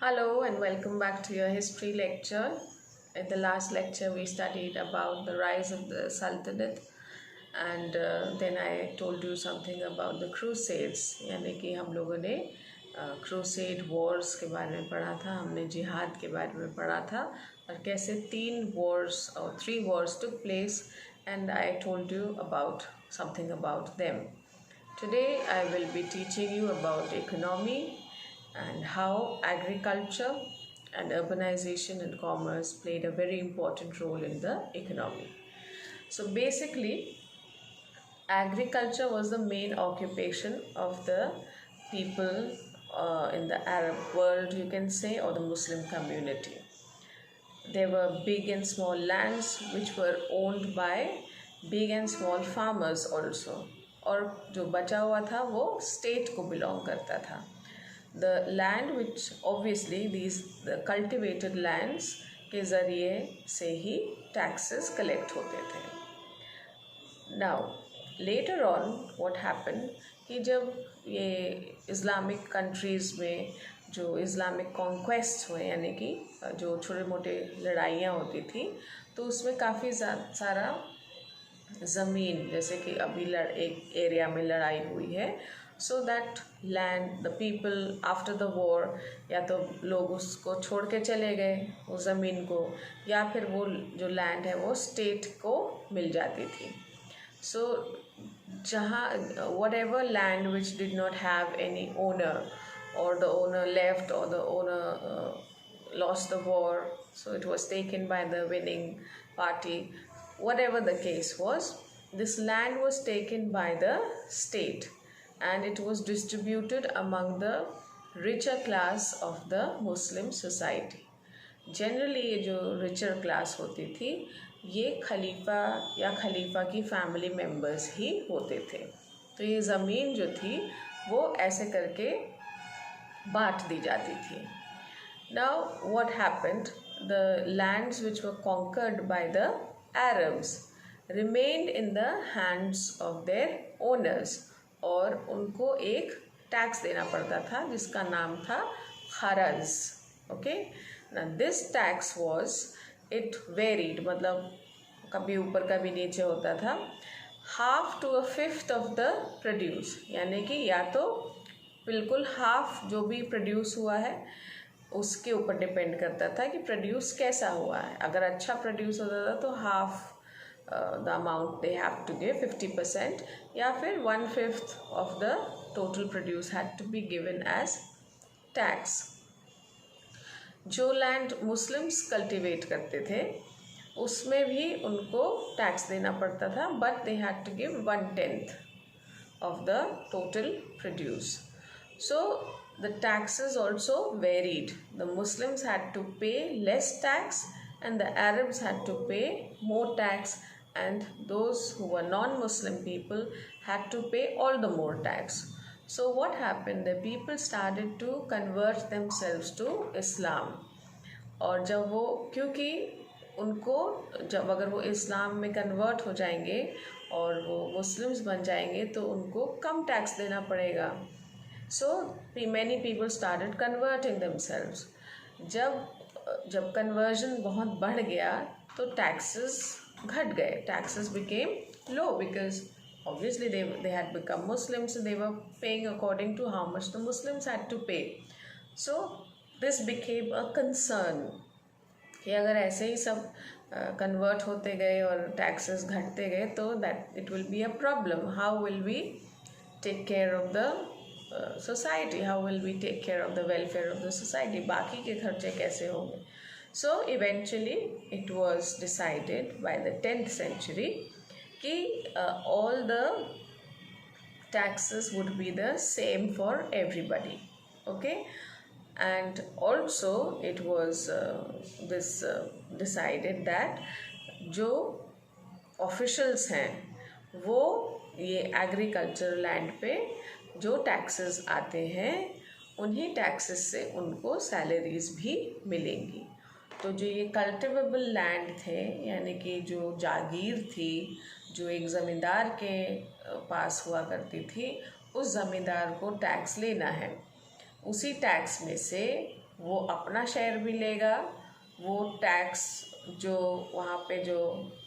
Hello and welcome back to your history lecture. In the last lecture, we studied about the rise of the Sultanate, and then I told you something about the Crusades. यानी कि हम लोगों ने crusade Wars के बारे में पढ़ा था, हमने जिहाद के बारे में पढ़ा था और कैसे 3 wars or 3 wars took place, and I told you about something about them. Today, I will be teaching you about economy and how agriculture and urbanization and commerce played a very important role in the economy. So basically, agriculture was the main occupation of the people in the Arab world, you can say, or the Muslim community. There were big and small lands which were owned by big and small farmers also, और जो बचा हुआ था वो state को belong करता था. The land which obviously the cultivated lands के ज़रिए से ही taxes collect होते थे. Now later on what happened कि जब ये Islamic countries में जो Islamic conquests हुए, यानी कि जो छोटे मोटे लड़ाइयाँ होती थी, तो उसमें काफ़ी सारा ज़मीन, जैसे कि अभी एक एरिया में लड़ाई हुई है, so that land the people after the war या तो लोग उसको छोड़ के चले गए वो ज़मीन को, या फिर वो जो लैंड है वो स्टेट को मिल जाती थी. सो जहाँ whatever land which did not have any owner, or the owner left, or the owner lost the war, so it was taken by the winning party. Whatever the case was, this land was taken by the state and it was distributed among the richer class of the Muslim society. Generally ये जो richer class होती थी ये खलीफा या खलीफा की family members ही होते थे. तो ये ज़मीन जो थी वो ऐसे करके बांट दी जाती थी. Now what happened? The lands which were conquered by the Arabs remained in the hands of their owners, और उनको एक टैक्स देना पड़ता था जिसका नाम था खरज. Okay, now this tax was, it varied, मतलब कभी ऊपर कभी नीचे होता था. 1/2 to 1/5 of the produce, यानी कि या तो बिल्कुल हाफ जो भी प्रोड्यूस हुआ है उसके ऊपर डिपेंड करता था कि प्रोड्यूस कैसा हुआ है. अगर अच्छा प्रोड्यूस होता था तो half the amount they have to give 50%, या फिर 1/5 of the total produce had to be given as tax. जो लैंड मुस्लिम्स कल्टिवेट करते थे उसमें भी उनको टैक्स देना पड़ता था, but they had to give 1/10 of the total produce. So the taxes also varied. The Muslims had to pay less tax and the Arabs had to pay more tax, and those who were non-Muslim people had to pay all the more tax. So what happened? The people started to convert themselves to Islam. और जब वो, क्योंकि उनको जब अगर वो इस्लाम में convert हो जाएंगे और वो मुस्लिम्स बन जाएंगे तो उनको कम टैक्स देना पड़ेगा. So many people started converting themselves. जब कन्वर्जन बहुत बढ़ गया तो टैक्सेस घट गए. Taxes became low because obviously they had become Muslims and they were paying according to how much the Muslims had to pay. So this became a concern कि अगर ऐसे ही सब कन्वर्ट होते गए और टैक्सेस घटते गए तो that it will be a problem. How will we take care of the society, how will we take care of the welfare of the society, बाकी के खर्चे कैसे होंगे. So eventually it was decided by the 10th century कि all the taxes would be the same for everybody. Okay, and also it was decided that जो officials हैं वो ये agriculture land पे जो taxes आते हैं उन्हीं taxes से उनको salaries भी मिलेंगी. तो जो ये cultivable land थे, यानी कि जो जागीर थी जो एक ज़मींदार के पास हुआ करती थी, उस ज़मींदार को टैक्स लेना है. उसी टैक्स में से वो अपना शेयर भी लेगा, वो टैक्स जो वहाँ पे जो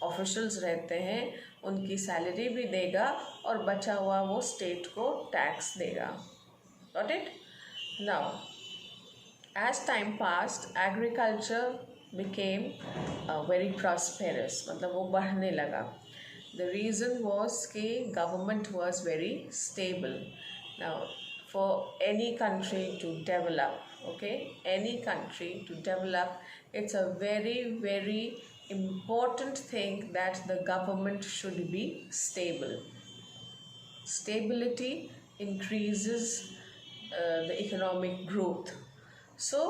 ऑफिशियल्स रहते हैं उनकी सैलरी भी देगा, और बचा हुआ वो स्टेट को टैक्स देगा. Got it? Now as time passed, agriculture became very prosperous. मतलब वो बढ़ने लगा. The reason was कि government was very stable. Now, for any country to develop, okay, any country to develop, it's a very, very important thing that the government should be stable. Stability increases the economic growth. So,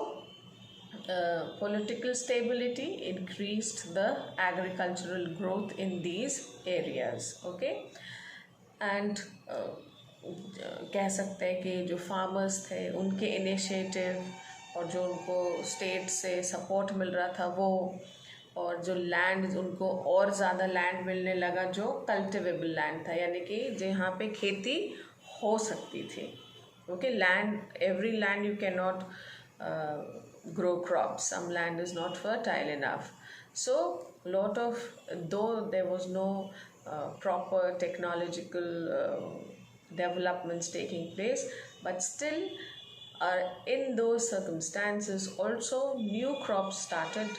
political stability increased the agricultural growth in these areas. Okay, and कह सकते हैं कि जो farmers थे उनके initiative और जो उनको स्टेट से सपोर्ट मिल रहा था वो, और जो लैंड उनको और ज़्यादा लैंड मिलने लगा जो कल्टिवेबल लैंड था, यानी कि जहाँ पे खेती हो सकती थी. Okay, land, every land you can not grow crops. Some land is not fertile enough. So lot of, though there was no proper technological developments taking place, but still in those circumstances also new crops started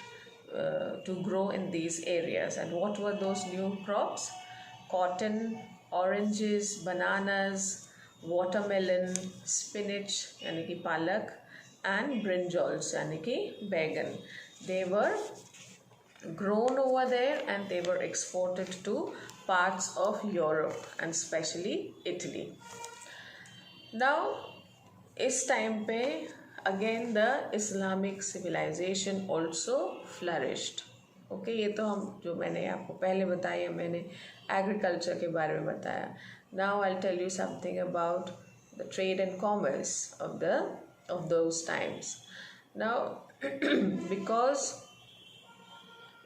to grow in these areas. And what were those new crops? Cotton, oranges, bananas, watermelon, spinach यानी कि पालक, and brinjals यानी कि बैगन. They were grown over there and they were exported to parts of Europe and especially Italy. Now इस time पे again the Islamic civilization also flourished. Okay, ये तो हम जो मैंने आपको पहले बताया, मैंने एग्रीकल्चर के बारे में बताया. Now I'll tell you something about the trade and commerce of those times. Now because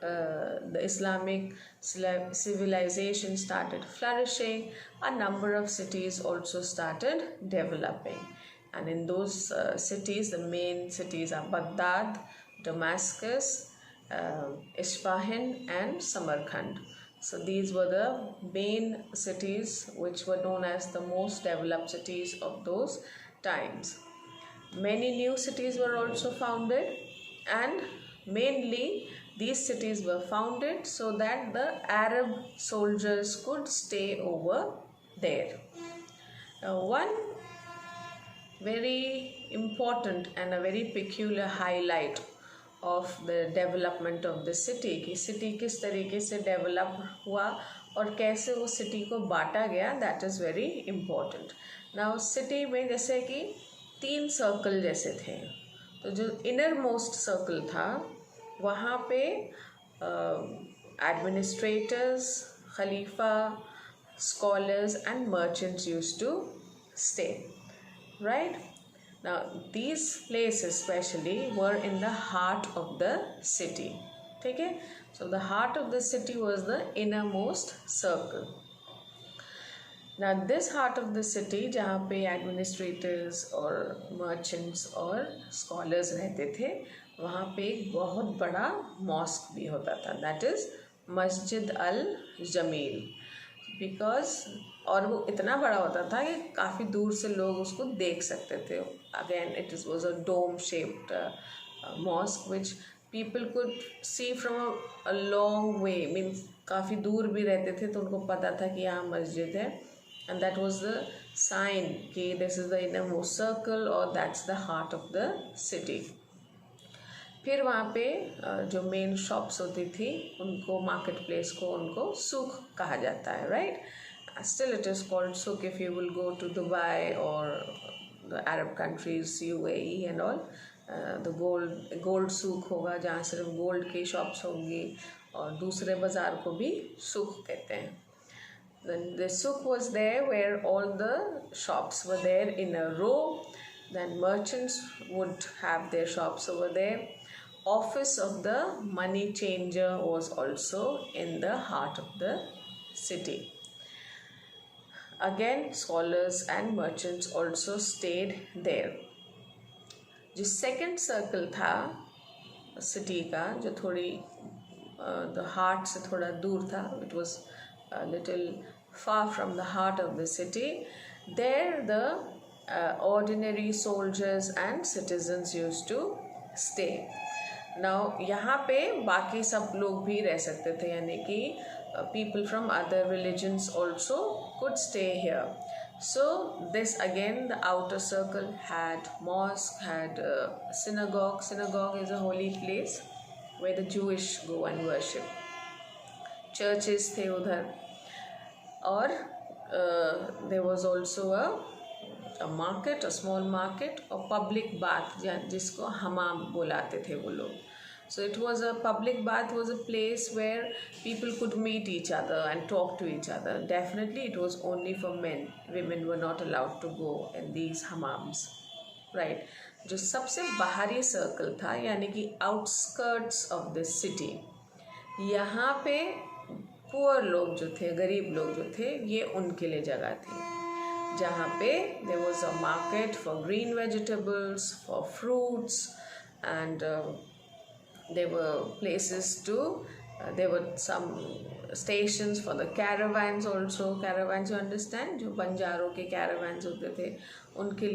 the Islamic civilization started flourishing, a number of cities also started developing. And in those cities, the main cities are Baghdad, Damascus, Isfahan and Samarkand. So these were the main cities which were known as the most developed cities of those times. Many new cities were also founded, and mainly these cities were founded so that the Arab soldiers could stay over there. Now, one very important and a very peculiar highlight of the development of the city, कि city किस तरीके से develop हुआ और कैसे वो city को बांटा गया, that is very important. Now city में जैसे कि 3 सर्कल जैसे थे, तो जो इनर मोस्ट सर्कल था वहाँ पे administrators, Khalifa, scholars and merchants used to stay, right? Now these places especially were in the heart of the city. ठीक है, so the heart of the city was the innermost circle. Now this heart of the city जहाँ पे administrators और merchants और scholars रहते थे, वहाँ पे एक बहुत बड़ा मॉस्क भी होता था, दैट इज़ मस्जिद अल जमील. बिकॉज और वो इतना बड़ा होता था कि काफ़ी दूर से लोग उसको देख सकते थे. Again it is was a dome shaped mosque which people could see from a long way, means काफ़ी दूर भी रहते थे तो उनको पता था कि यहाँ मस्जिद है. And that was the sign कि this is the innermost circle or that's the heart of the city. फिर वहाँ पे जो मेन शॉप्स होती थी उनको, मार्केट प्लेस को, उनको सूक कहा जाता है, right? Still it is called souk if you will go to Dubai or the Arab countries, UAE and all. The gold souk होगा जहाँ सिर्फ गोल्ड की शॉप्स होंगी, और दूसरे बाज़ार को भी सूक कहते हैं. Then the souk was there where all the shops were there in a row. Then merchants would have their shops over there. Office of the money changer was also in the heart of the city. Again, scholars and merchants also stayed there. जो second circle था city का, जो थोड़ी the heart से थोड़ा दूर था, it was little far from the heart of the city. There the ordinary soldiers and citizens used to stay. Now यहाँ पे बाकी सब लोग भी रह सकते थे, यानी कि people from other religions also could stay here. So this again, the outer circle had mosque, had synagogue. Synagogue is a holy place where the Jewish go and worship. Churches थे उधर, और there was also a market, a small market, or public bath, जिसको हमाम बुलाते थे वो लोग. So it was a public bath, was a place where people could meet each other and talk to each other. Definitely it was only for men. Women were not allowed to go in these hammams, right? जो सबसे बाहरी circle था, यानी कि outskirts of the city, यहाँ पे poor लोग जो थे, गरीब लोग जो थे, ये उनके लिए जगह थी, जहाँ पे there was a market for green vegetables, for fruits, and there were places to there were some stations for the caravans also. Caravans, you understand, जो बंजारों के caravans होते थे, उनके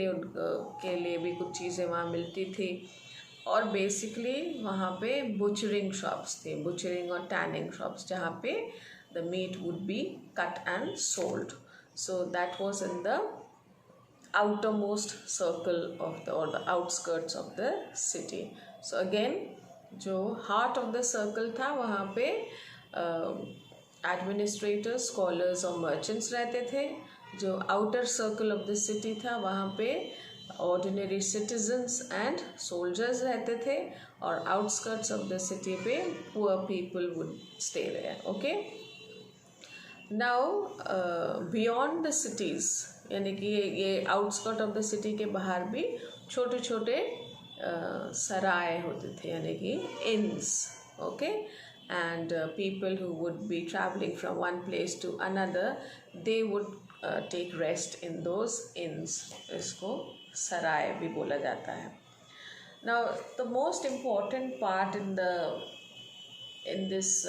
लिए भी कुछ चीज़ें वहाँ मिलती थी. और बेसिकली वहाँ पे बुचरिंग शॉप्स थे, बुचरिंग और टैनिंग शॉप्स, जहाँ पे the meat would be cut and sold. So that was in the outermost circle of the or the outskirts of the city. So again, जो हार्ट ऑफ द सर्कल था, वहाँ पे administrators, scholars और merchants रहते थे. जो outer circle of the city था, वहाँ पे ऑर्डिनरी सिटीजन्स एंड सोल्जर्स रहते थे, और आउटस्कर्ट्स ऑफ द सिटी पे poor people would stay there. Okay, now beyond the cities, यानी कि ये आउटस्कर्ट ऑफ द सिटी के बाहर भी छोटे छोटे सराय होते थे, यानी कि inns. Okay, and people who would be traveling from one place to another, they would take rest in those inns. इसको सराय भी बोला जाता है. Now the most important part in this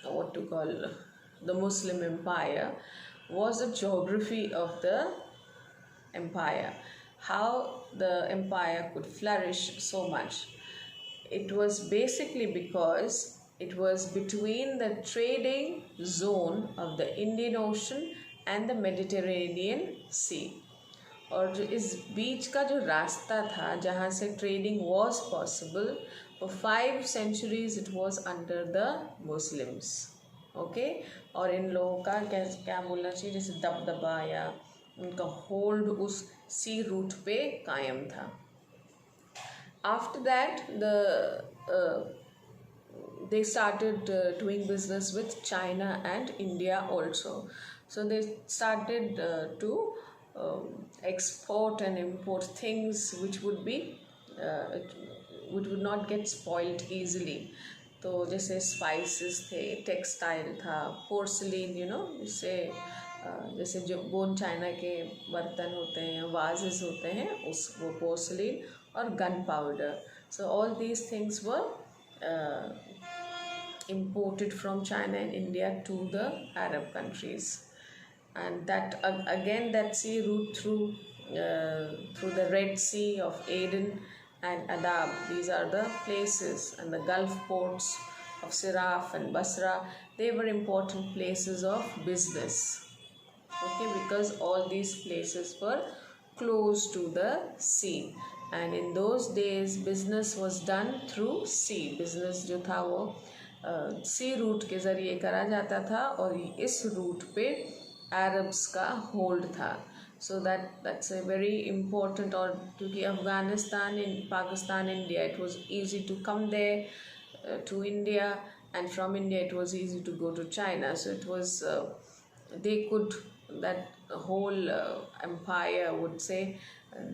what to call the Muslim empire was the geography of the empire. How the empire could flourish so much. It was basically because it was between the trading zone of the Indian Ocean and the Mediterranean Sea. और जो इस बीच का जो रास्ता था, जहाँ से trading was possible, for 5 centuries it was under the Muslims. Okay, और इन लोगों का क्या बोलना चाहिए, जैसे दबदबा या उनका होल्ड उस सी रूट पे कायम था. After that, they started doing business with China and India also. So they started to export and import things which would not get spoiled easily. तो जैसे स्पाइसेस थे, टेक्सटाइल था, पोर्सलिन, जैसे जो बोन चाइना के बर्तन होते हैं, वाजेस होते हैं, वो पोर्सलिन, और gun powder. So all these things were imported from China and India to the Arab countries. And that again, that sea route through the Red Sea of Aden and Adab, these are the places, and the Gulf ports of Siraf and Basra, they were important places of business. Okay, because all these places were close to the sea, and in those days business was done through sea. Business जो था वो सी root के ज़रिए करा जाता था, और इस रूट पे अरब्स का होल्ड था. So that's a very important. और क्योंकि Afghanistan, Pakistan, India, it was easy to come there to India, and from India it was easy to go to China. So it was they could, that whole empire would say,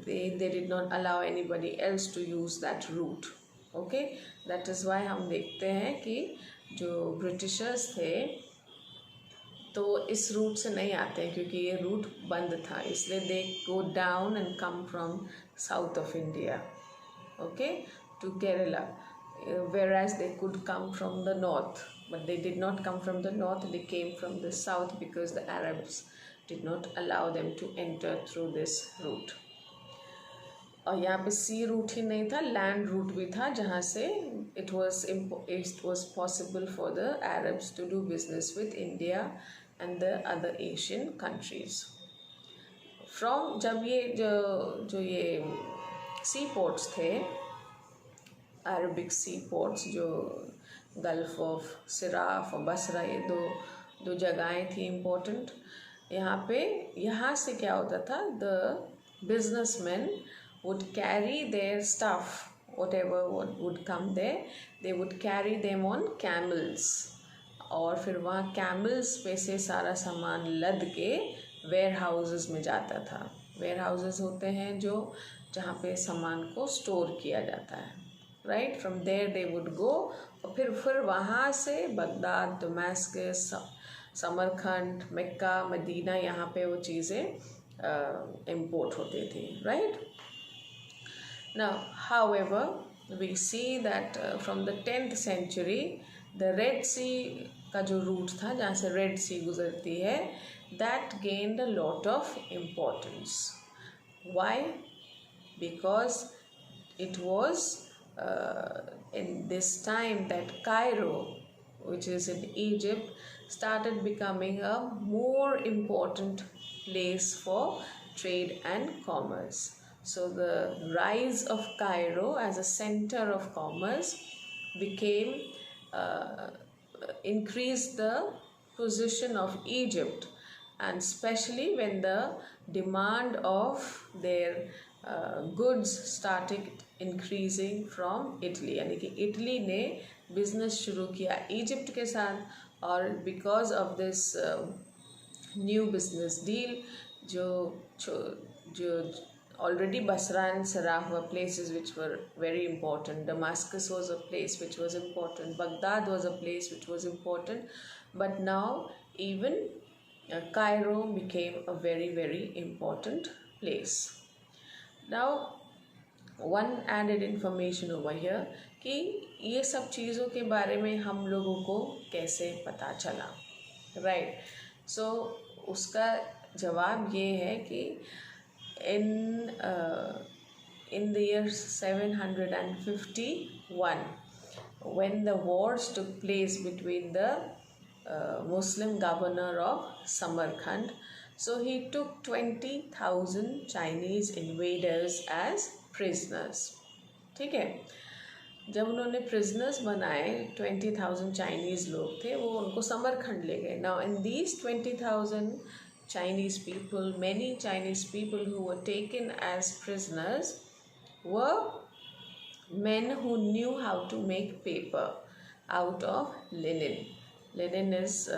they did not allow anybody else to use that route. Okay, that is why हम देखते हैं कि जो Britishers थे तो इस root से नहीं आते हैं, क्योंकि ये रूट बंद था, इसलिए they go down and come from south of India, okay, to Kerala, whereas they could come from the north, but they did not come from the north, they came from the south because the Arabs did not allow them to enter through this route. और यहाँ पे सी root ही नहीं था, land route भी था, जहाँ से it was possible for the Arabs to do business with India and the other Asian countries. From जब ये जो ये सी पोर्ट्स थे, अरबिक सी पोर्ट्स, जो गल्फ ऑफ सिराफ और बसरा, ये दो जगहें थी इम्पोर्टेंट यहाँ से क्या होता था, the businessman would carry their stuff, whatever would come there, they would carry them on camels, और फिर वहाँ कैमल्स पे से सारा सामान लद के वेयर हाउसेस में जाता था. वेयर हाउसेस होते हैं जहाँ पे सामान को स्टोर किया जाता है, right. From there they would go, और फिर वहाँ से Baghdad, Damascus, Samarkand, Mecca, Medina, यहाँ पे वो चीज़ें इम्पोर्ट होती थी, right. Now, however, we see that from the 10th century, the Red Sea का जो रूट था जहाँ से रेड सी गुजरती है, that gained a lot of importance. Why? Because it was in this time that Cairo, which is in Egypt, started becoming a more important place for trade and commerce. So the rise of Cairo as a center of commerce increased the position of Egypt, and especially when the demand of their goods started increasing from Italy. यानी कि Italy ने business शुरू किया Egypt के साथ, और because of this new business deal जो already Basra and Sarah were places which were very important. Damascus was a place which was important. Baghdad was a place which was important. But now even Cairo became a very, very important place. Now, one added information over here कि ये सब चीज़ों के बारे में हम लोगों को कैसे पता चला, right? So उसका जवाब ये है कि in the year 751, when the wars took place between the Muslim governor of Samarkand, so he took 20,000 Chinese invaders as prisoners. ठीक है, जब उन्होंने prisoners बनाए, 20,000 Chinese लोग थे, वो उनको समरखंड ले गए. Now in these 20,000 Chinese people, many Chinese people who were taken as prisoners were men who knew how to make paper out of linen. Linen is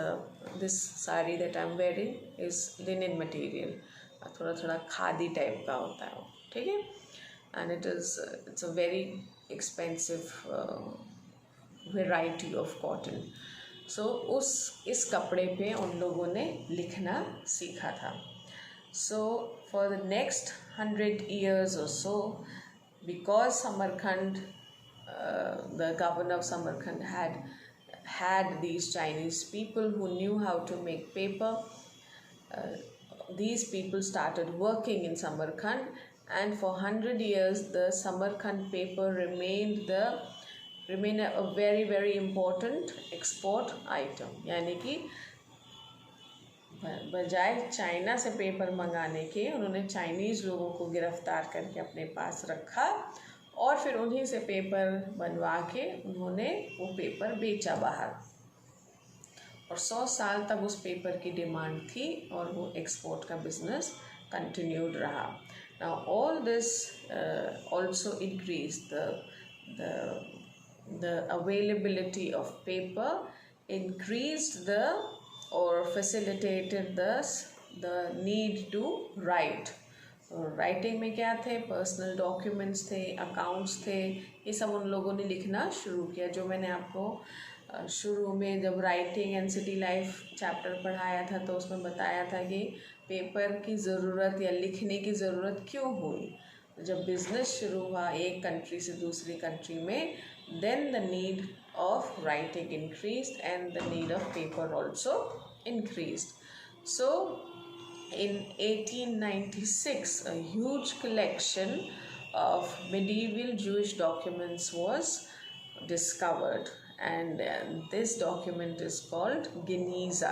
this sari that I'm wearing is linen material. थोड़ा थोड़ा khadi type का होता है वो, ठीक है, and it's a very expensive variety of cotton. So इस कपड़े पे उन लोगों ने लिखना सीखा था. So for the next 100 years or so, because Samarkand, the governor of Samarkand had these Chinese people who knew how to make paper, these people started working in Samarkand, and for 100 years the Samarkand paper remained a very, very important export item. यानी कि बजाय China से paper मंगाने के, उन्होंने Chinese लोगों को गिरफ्तार करके अपने पास रखा, और फिर उन्हीं से पेपर बनवा के उन्होंने वो पेपर बेचा बाहर, और 100 साल तक उस पेपर की डिमांड थी, और वो एक्सपोर्ट का बिजनेस कंटिन्यूड रहा. Now all this also increased the availability of paper, increased or facilitated the need to write. Writing में क्या थे, पर्सनल डॉक्यूमेंट्स थे, अकाउंट्स थे, ये सब उन लोगों ने लिखना शुरू किया. जो मैंने आपको शुरू में जब writing and city life chapter पढ़ाया था, तो उसमें बताया था कि पेपर की ज़रूरत या लिखने की ज़रूरत क्यों हुई. जब बिजनेस शुरू हुआ एक कंट्री से दूसरी कंट्री में, then the need of writing increased and the need of paper also increased. So in 1896 a huge collection of medieval Jewish documents was discovered, and this document is called Geniza.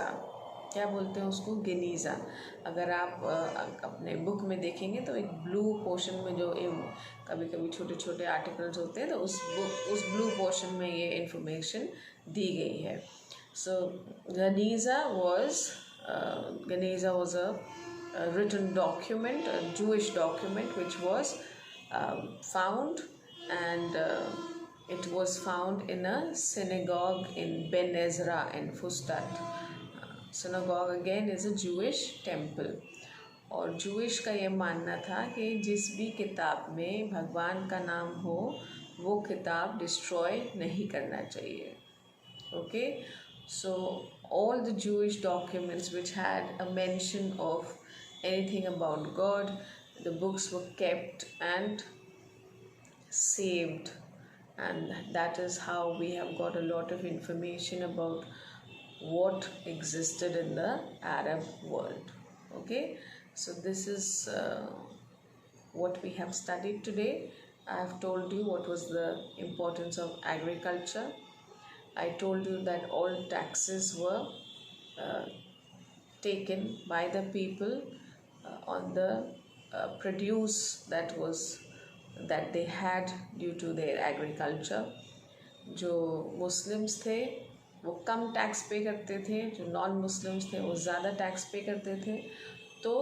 क्या बोलते हैं उसको? गिनीज़ा. अगर आप अपने book में देखेंगे तो एक ब्लू पोर्शन में जो कभी कभी छोटे छोटे आर्टिकल्स होते हैं, तो उस ब्लू पोर्शन में ये इंफॉर्मेशन दी गई है. सो Geniza was a written document, a Jewish document, which was found, and it was found in a synagogue in Ben Ezra in Fustat. Synagogue again is a Jewish temple. और Jewish का ये मानना था कि जिस भी किताब में भगवान का नाम हो वो किताब डिस्ट्रॉय नहीं करना चाहिए. Okay, so all the Jewish documents which had a mention of anything about God, the books were kept and saved, and that is how we have got a lot of information about what existed in the Arab world. Okay, so this is what we have studied today. I have told you what was the importance of agriculture. I told you that all taxes were taken by the people on the produce that they had due to their agriculture. जो Muslims थे वो कम tax पे करते थे, जो non Muslims थे वो ज़्यादा टैक्स पे करते थे. तो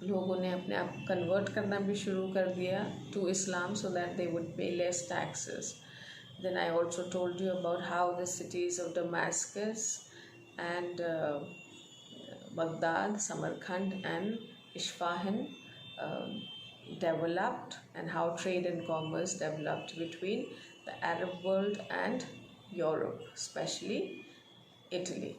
लोगों ने अपने आप को कन्वर्ट करना भी शुरू कर दिया to Islam so that they would pay less taxes. Then I also told you about how the cities of Damascus and Baghdad, Samarkand and Isfahan developed, and how trade and commerce developed between the Arab world and Europe, especially Italy.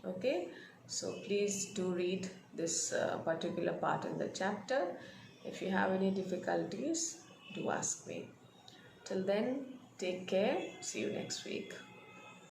Okay, so please do read this particular part in the chapter. If you have any difficulties, do ask me. Till then, take care. See you next week.